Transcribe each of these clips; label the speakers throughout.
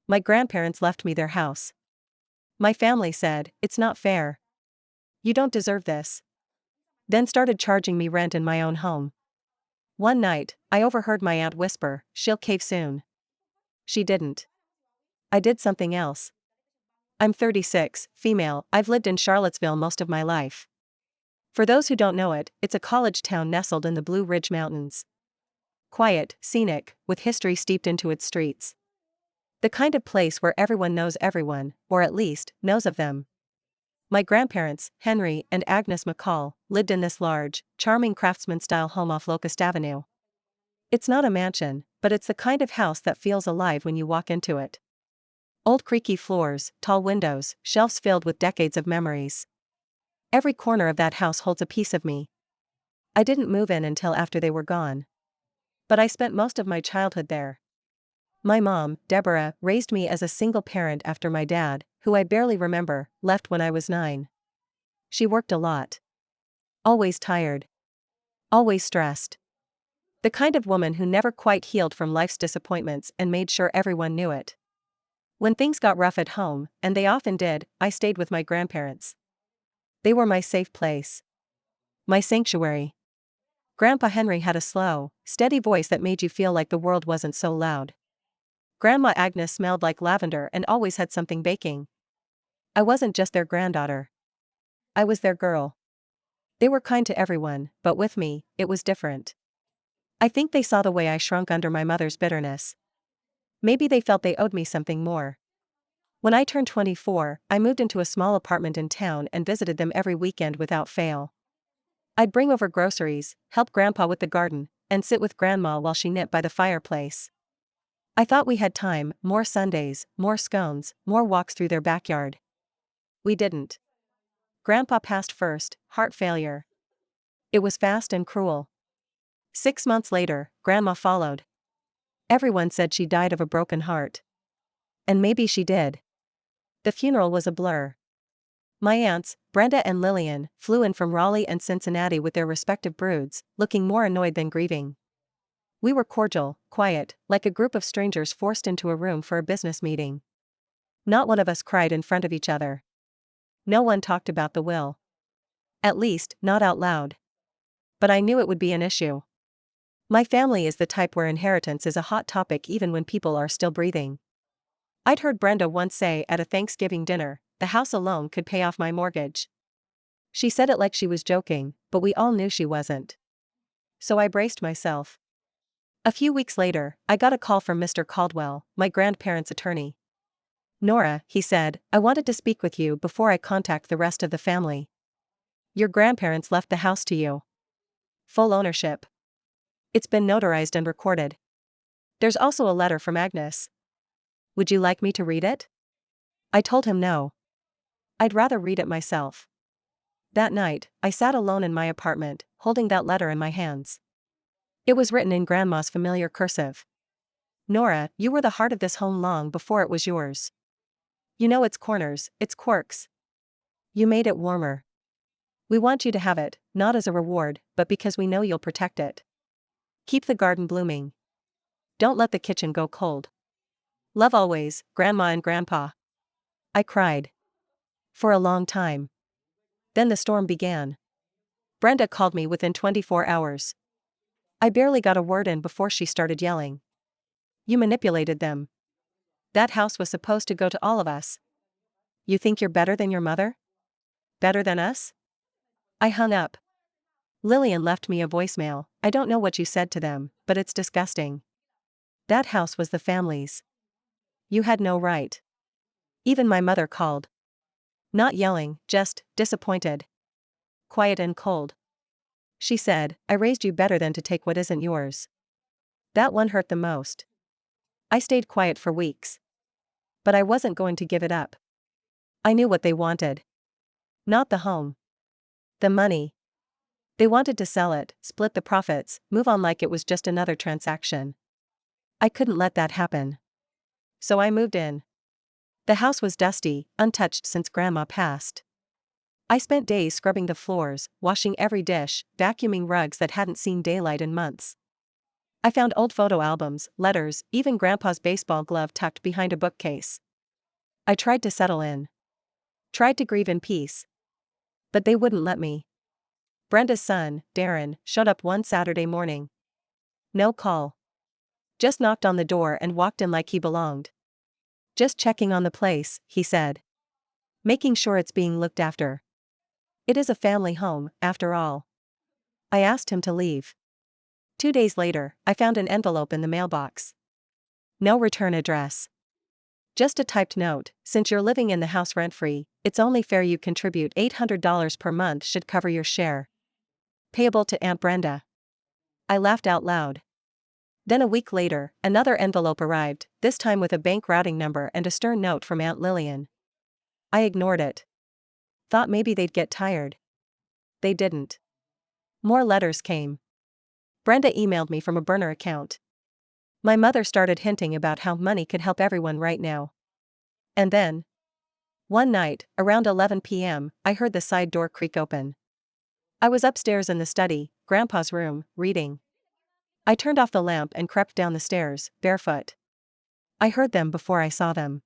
Speaker 1: My grandparents left me their house. My family said, "It's not fair. You don't deserve this." Then started charging me rent in my own home. One night, I overheard my aunt whisper, "She'll cave soon." She didn't. I did something else. I'm 36, female, I've lived in Charlottesville most of my life. For those who don't know it, it's a college town nestled in the Blue Ridge Mountains. Quiet, scenic, with history steeped into its streets. The kind of place where everyone knows everyone, or at least, knows of them. My grandparents, Henry and Agnes McCall, lived in this large, charming craftsman-style home off Locust Avenue. It's not a mansion, but it's the kind of house that feels alive when you walk into it. Old creaky floors, tall windows, shelves filled with decades of memories. Every corner of that house holds a piece of me. I didn't move in until after they were gone. But I spent most of my childhood there. My mom, Deborah, raised me as a single parent after my dad, who I barely remember, left when I was 9. She worked a lot. Always tired. Always stressed. The kind of woman who never quite healed from life's disappointments and made sure everyone knew it. When things got rough at home, and they often did, I stayed with my grandparents. They were my safe place. My sanctuary. Grandpa Henry had a slow, steady voice that made you feel like the world wasn't so loud. Grandma Agnes smelled like lavender and always had something baking. I wasn't just their granddaughter. I was their girl. They were kind to everyone, but with me, it was different. I think they saw the way I shrunk under my mother's bitterness. Maybe they felt they owed me something more. When I turned 24, I moved into a small apartment in town and visited them every weekend without fail. I'd bring over groceries, help Grandpa with the garden, and sit with Grandma while she knit by the fireplace. I thought we had time, more Sundays, more scones, more walks through their backyard. We didn't. Grandpa passed first, heart failure. It was fast and cruel. 6 months later, Grandma followed. Everyone said she died of a broken heart. And maybe she did. The funeral was a blur. My aunts, Brenda and Lillian, flew in from Raleigh and Cincinnati with their respective broods, looking more annoyed than grieving. We were cordial, quiet, like a group of strangers forced into a room for a business meeting. Not one of us cried in front of each other. No one talked about the will. At least, not out loud. But I knew it would be an issue. My family is the type where inheritance is a hot topic even when people are still breathing. I'd heard Brenda once say at a Thanksgiving dinner, "The house alone could pay off my mortgage." She said it like she was joking, but we all knew she wasn't. So I braced myself. A few weeks later, I got a call from Mr. Caldwell, my grandparents' attorney. "Nora," he said, "I wanted to speak with you before I contact the rest of the family. Your grandparents left the house to you. Full ownership. It's been notarized and recorded. There's also a letter from Agnes. Would you like me to read it?" I told him no. I'd rather read it myself. That night, I sat alone in my apartment, holding that letter in my hands. It was written in Grandma's familiar cursive. "Nora, you were the heart of this home long before it was yours. You know its corners, its quirks. You made it warmer. We want you to have it, not as a reward, but because we know you'll protect it. Keep the garden blooming. Don't let the kitchen go cold. Love always, Grandma and Grandpa." I cried. For a long time. Then the storm began. Brenda called me within 24 hours. I barely got a word in before she started yelling. "You manipulated them. That house was supposed to go to all of us. You think you're better than your mother? Better than us?" I hung up. Lillian left me a voicemail. "I don't know what you said to them, but it's disgusting. That house was the family's. You had no right." Even my mother called. Not yelling, just disappointed. Quiet and cold. She said, "I raised you better than to take what isn't yours." That one hurt the most. I stayed quiet for weeks. But I wasn't going to give it up. I knew what they wanted. Not the home. The money. They wanted to sell it, split the profits, move on like it was just another transaction. I couldn't let that happen. So I moved in. The house was dusty, untouched since Grandma passed. I spent days scrubbing the floors, washing every dish, vacuuming rugs that hadn't seen daylight in months. I found old photo albums, letters, even Grandpa's baseball glove tucked behind a bookcase. I tried to settle in. Tried to grieve in peace. But they wouldn't let me. Brenda's son, Darren, showed up one Saturday morning. No call. Just knocked on the door and walked in like he belonged. Just checking on the place, he said. Making sure it's being looked after. It is a family home, after all. I asked him to leave. 2 days later, I found an envelope in the mailbox. No return address. Just a typed note: since you're living in the house rent-free, it's only fair you contribute $800 per month should cover your share. Payable to Aunt Brenda. I laughed out loud. Then a week later, another envelope arrived, this time with a bank routing number and a stern note from Aunt Lillian. I ignored it. Thought maybe they'd get tired. They didn't. More letters came. Brenda emailed me from a burner account. My mother started hinting about how money could help everyone right now. And then, one night, around 11 p.m., I heard the side door creak open. I was upstairs in the study, Grandpa's room, reading. I turned off the lamp and crept down the stairs, barefoot. I heard them before I saw them.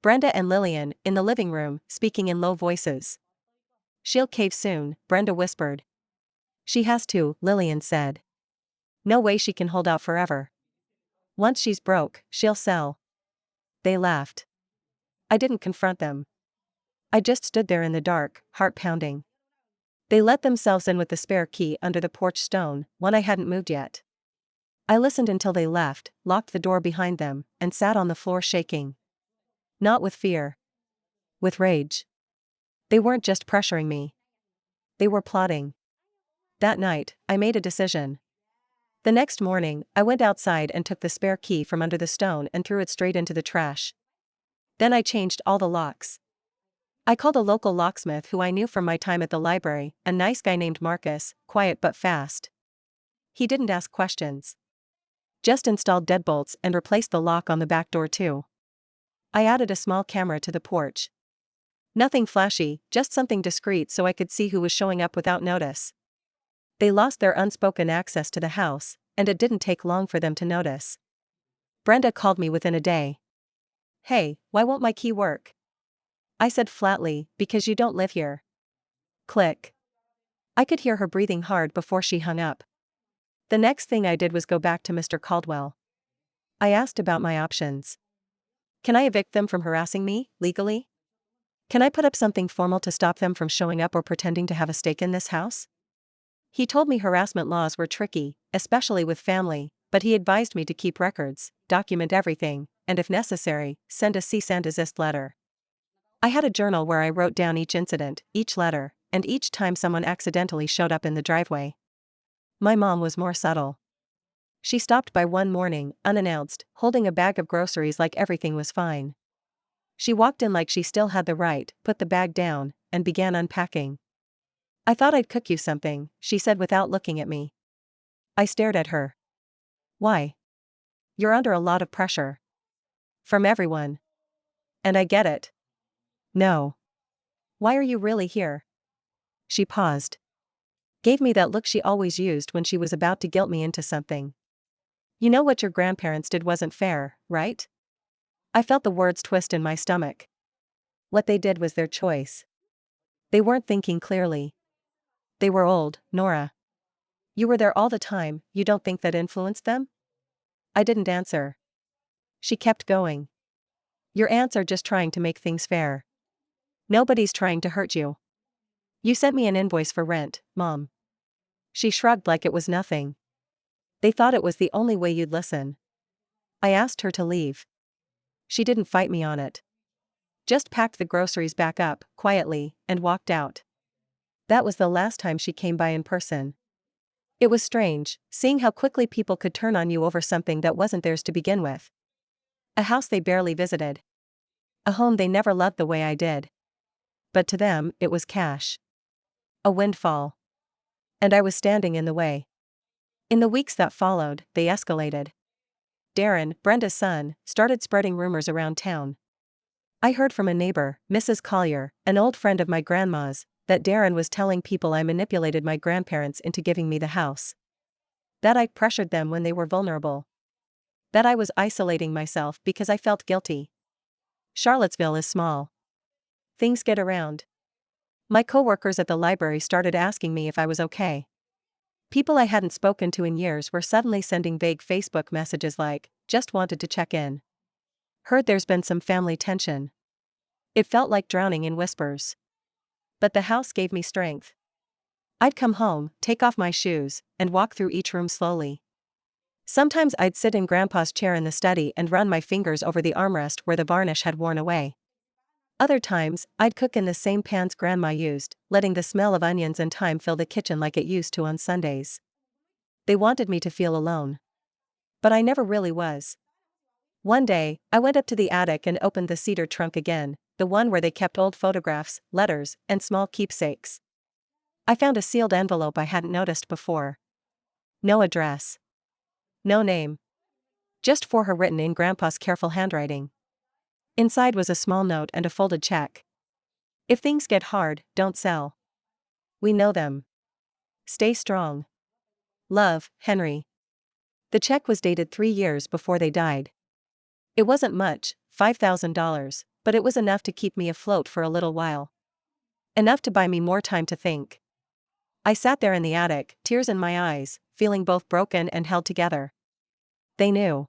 Speaker 1: Brenda and Lillian, in the living room, speaking in low voices. She'll cave soon, Brenda whispered. She has to, Lillian said. No way she can hold out forever. Once she's broke, she'll sell. They laughed. I didn't confront them. I just stood there in the dark, heart pounding. They let themselves in with the spare key under the porch stone, one I hadn't moved yet. I listened until they left, locked the door behind them, and sat on the floor shaking. Not with fear. With rage. They weren't just pressuring me. They were plotting. That night, I made a decision. The next morning, I went outside and took the spare key from under the stone and threw it straight into the trash. Then I changed all the locks. I called a local locksmith who I knew from my time at the library, a nice guy named Marcus, quiet but fast. He didn't ask questions. Just installed deadbolts and replaced the lock on the back door too. I added a small camera to the porch. Nothing flashy, just something discreet so I could see who was showing up without notice. They lost their unspoken access to the house, and it didn't take long for them to notice. Brenda called me within a day. Hey, why won't my key work? I said flatly, because you don't live here. Click. I could hear her breathing hard before she hung up. The next thing I did was go back to Mr. Caldwell. I asked about my options. Can I evict them from harassing me, legally? Can I put up something formal to stop them from showing up or pretending to have a stake in this house? He told me harassment laws were tricky, especially with family, but he advised me to keep records, document everything, and if necessary, send a cease and desist letter. I had a journal where I wrote down each incident, each letter, and each time someone accidentally showed up in the driveway. My mom was more subtle. She stopped by one morning, unannounced, holding a bag of groceries like everything was fine. She walked in like she still had the right, put the bag down, and began unpacking. I thought I'd cook you something, she said without looking at me. I stared at her. Why? You're under a lot of pressure. From everyone. And I get it. No. Why are you really here? She paused. Gave me that look she always used when she was about to guilt me into something. You know what your grandparents did wasn't fair, right? I felt the words twist in my stomach. What they did was their choice. They weren't thinking clearly. They were old, Nora. You were there all the time, you don't think that influenced them? I didn't answer. She kept going. Your aunts are just trying to make things fair. Nobody's trying to hurt you. You sent me an invoice for rent, Mom. She shrugged like it was nothing. They thought it was the only way you'd listen. I asked her to leave. She didn't fight me on it. Just packed the groceries back up, quietly, and walked out. That was the last time she came by in person. It was strange, seeing how quickly people could turn on you over something that wasn't theirs to begin with. A house they barely visited. A home they never loved the way I did. But to them, it was cash. A windfall. And I was standing in the way. In the weeks that followed, they escalated. Darren, Brenda's son, started spreading rumors around town. I heard from a neighbor, Mrs. Collier, an old friend of my grandma's, that Darren was telling people I manipulated my grandparents into giving me the house. That I pressured them when they were vulnerable. That I was isolating myself because I felt guilty. Charlottesville is small. Things get around. My coworkers at the library started asking me if I was okay. People I hadn't spoken to in years were suddenly sending vague Facebook messages like, "Just wanted to check in. Heard there's been some family tension." It felt like drowning in whispers. But the house gave me strength. I'd come home, take off my shoes, and walk through each room slowly. Sometimes I'd sit in Grandpa's chair in the study and run my fingers over the armrest where the varnish had worn away. Other times, I'd cook in the same pans Grandma used, letting the smell of onions and thyme fill the kitchen like it used to on Sundays. They wanted me to feel alone. But I never really was. One day, I went up to the attic and opened the cedar trunk again, the one where they kept old photographs, letters, and small keepsakes. I found a sealed envelope I hadn't noticed before. No address. No name. Just for her written in Grandpa's careful handwriting. Inside was a small note and a folded check. "If things get hard, don't sell. We know them. Stay strong. Love, Henry." The check was dated 3 years before they died. It wasn't much, $5,000, but it was enough to keep me afloat for a little while. Enough to buy me more time to think. I sat there in the attic, tears in my eyes, feeling both broken and held together. They knew.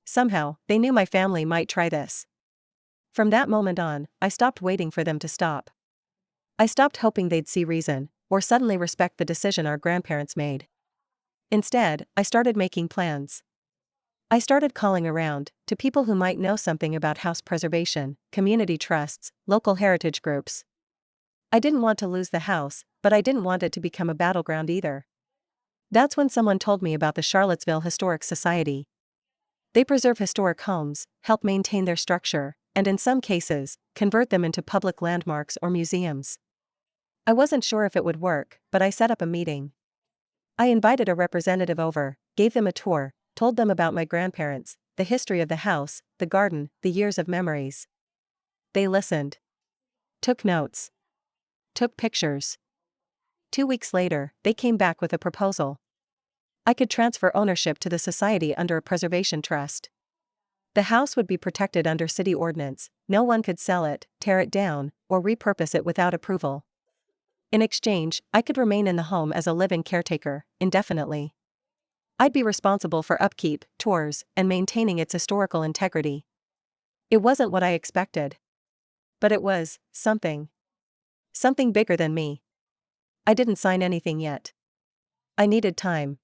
Speaker 1: Somehow, they knew my family might try this. From that moment on, I stopped waiting for them to stop. I stopped hoping they'd see reason, or suddenly respect the decision our grandparents made. Instead, I started making plans. I started calling around, to people who might know something about house preservation, community trusts, local heritage groups. I didn't want to lose the house, but I didn't want it to become a battleground either. That's when someone told me about the Charlottesville Historic Society. They preserve historic homes, help maintain their structure, and in some cases, convert them into public landmarks or museums. I wasn't sure if it would work, but I set up a meeting. I invited a representative over, gave them a tour, told them about my grandparents, the history of the house, the garden, the years of memories. They listened. Took notes. Took pictures. 2 weeks later, they came back with a proposal. I could transfer ownership to the society under a preservation trust. The house would be protected under city ordinance, no one could sell it, tear it down, or repurpose it without approval. In exchange, I could remain in the home as a live-in caretaker, indefinitely. I'd be responsible for upkeep, tours, and maintaining its historical integrity. It wasn't what I expected. But it was something. Something bigger than me. I didn't sign anything yet. I needed time.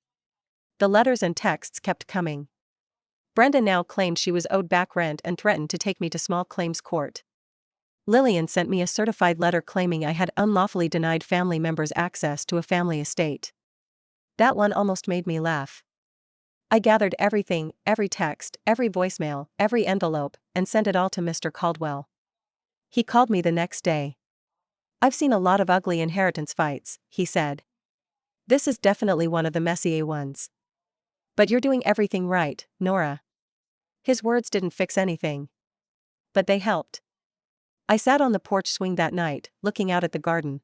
Speaker 1: The letters and texts kept coming. Brenda now claimed she was owed back rent and threatened to take me to small claims court. Lillian sent me a certified letter claiming I had unlawfully denied family members access to a family estate. That one almost made me laugh. I gathered everything, every text, every voicemail, every envelope, and sent it all to Mr. Caldwell. He called me the next day. "I've seen a lot of ugly inheritance fights," he said. "This is definitely one of the messier ones. But you're doing everything right, Nora." His words didn't fix anything. But they helped. I sat on the porch swing that night, looking out at the garden.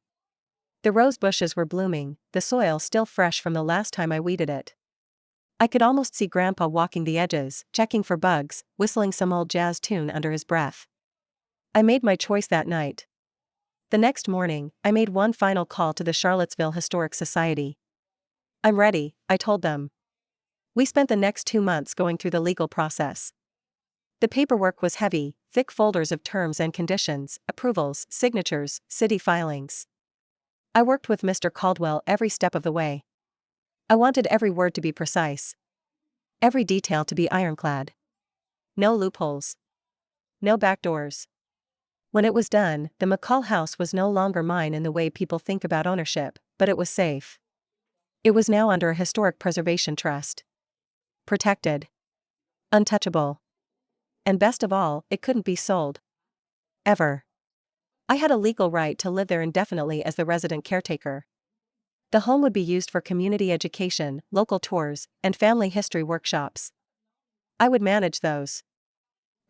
Speaker 1: The rose bushes were blooming, the soil still fresh from the last time I weeded it. I could almost see Grandpa walking the edges, checking for bugs, whistling some old jazz tune under his breath. I made my choice that night. The next morning, I made one final call to the Charlottesville Historic Society. "I'm ready," I told them. We spent the next 2 months going through the legal process. The paperwork was heavy, thick folders of terms and conditions, approvals, signatures, city filings. I worked with Mr. Caldwell every step of the way. I wanted every word to be precise. Every detail to be ironclad. No loopholes. No backdoors. When it was done, the McCall house was no longer mine in the way people think about ownership, but it was safe. It was now under a historic preservation trust. Protected. Untouchable. And best of all, it couldn't be sold. Ever. I had a legal right to live there indefinitely as the resident caretaker. The home would be used for community education, local tours, and family history workshops. I would manage those.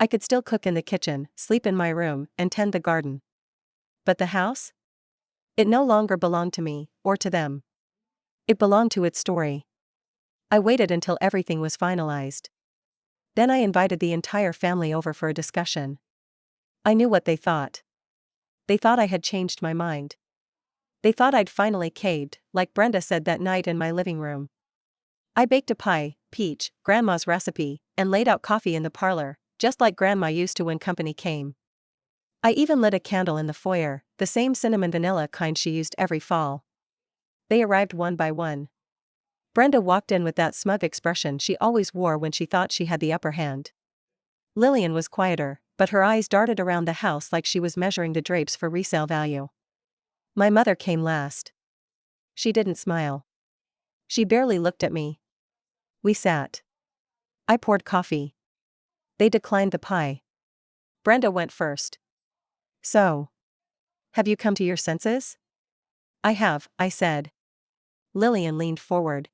Speaker 1: I could still cook in the kitchen, sleep in my room, and tend the garden. But the house? It no longer belonged to me, or to them. It belonged to its story. I waited until everything was finalized. Then I invited the entire family over for a discussion. I knew what they thought. They thought I had changed my mind. They thought I'd finally caved, like Brenda said that night in my living room. I baked a pie, peach, Grandma's recipe, and laid out coffee in the parlor, just like Grandma used to when company came. I even lit a candle in the foyer, the same cinnamon vanilla kind she used every fall. They arrived one by one. Brenda walked in with that smug expression she always wore when she thought she had the upper hand. Lillian was quieter, but her eyes darted around the house like she was measuring the drapes for resale value. My mother came last. She didn't smile. She barely looked at me. We sat. I poured coffee. They declined the pie. Brenda went first. So, have you come to your senses? I have, I said. Lillian leaned forward.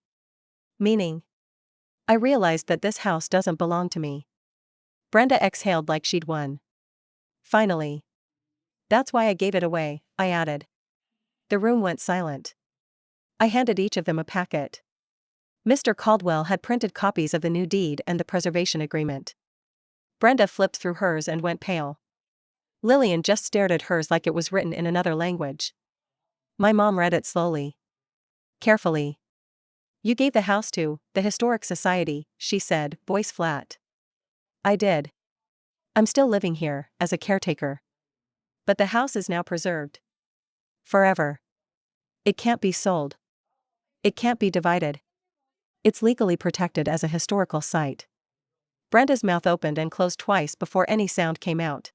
Speaker 1: Meaning? I realized that this house doesn't belong to me. Brenda exhaled like she'd won. Finally. That's why I gave it away, I added. The room went silent. I handed each of them a packet. Mr. Caldwell had printed copies of the new deed and the preservation agreement. Brenda flipped through hers and went pale. Lillian just stared at hers like it was written in another language. My mom read it slowly. Carefully. You gave the house to the Historic Society, she said, voice flat. I did. I'm still living here, as a caretaker. But the house is now preserved. Forever. It can't be sold. It can't be divided. It's legally protected as a historical site. Brenda's mouth opened and closed twice before any sound came out.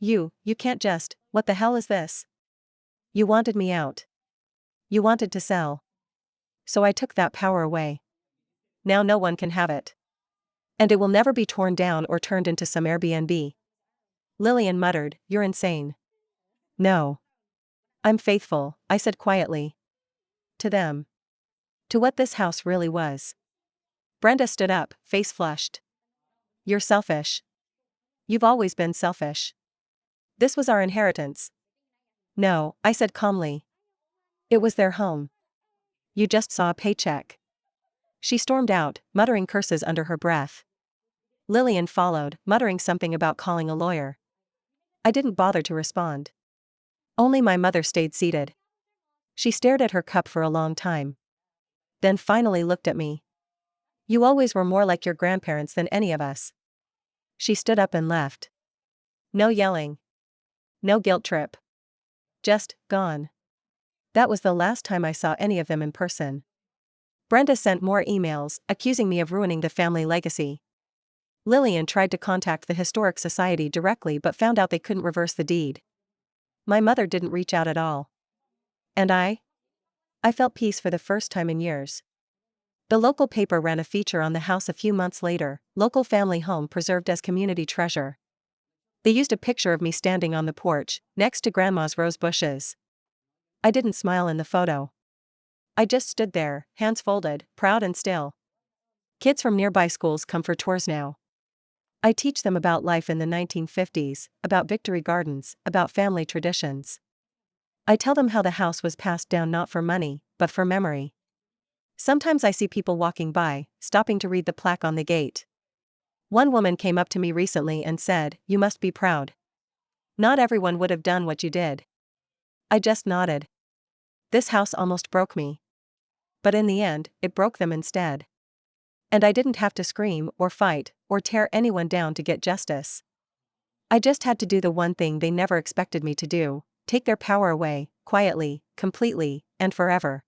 Speaker 1: You can't just, what the hell is this? You wanted me out. You wanted to sell. So I took that power away. Now no one can have it. And it will never be torn down or turned into some Airbnb. Lillian muttered, you're insane. No. I'm faithful, I said quietly. To them. To what this house really was. Brenda stood up, face flushed. You're selfish. You've always been selfish. This was our inheritance. No, I said calmly. It was their home. You just saw a paycheck. She stormed out, muttering curses under her breath. Lillian followed, muttering something about calling a lawyer. I didn't bother to respond. Only my mother stayed seated. She stared at her cup for a long time. Then finally looked at me. You always were more like your grandparents than any of us. She stood up and left. No yelling. No guilt trip. Just, gone. That was the last time I saw any of them in person. Brenda sent more emails, accusing me of ruining the family legacy. Lillian tried to contact the Historic Society directly but found out they couldn't reverse the deed. My mother didn't reach out at all. And I felt peace for the first time in years. The local paper ran a feature on the house a few months later, local family home preserved as community treasure. They used a picture of me standing on the porch, next to Grandma's rose bushes. I didn't smile in the photo. I just stood there, hands folded, proud and still. Kids from nearby schools come for tours now. I teach them about life in the 1950s, about Victory Gardens, about family traditions. I tell them how the house was passed down not for money, but for memory. Sometimes I see people walking by, stopping to read the plaque on the gate. One woman came up to me recently and said, "You must be proud. Not everyone would have done what you did." I just nodded. This house almost broke me. But in the end, it broke them instead. And I didn't have to scream or fight or tear anyone down to get justice. I just had to do the one thing they never expected me to do, take their power away, quietly, completely, and forever.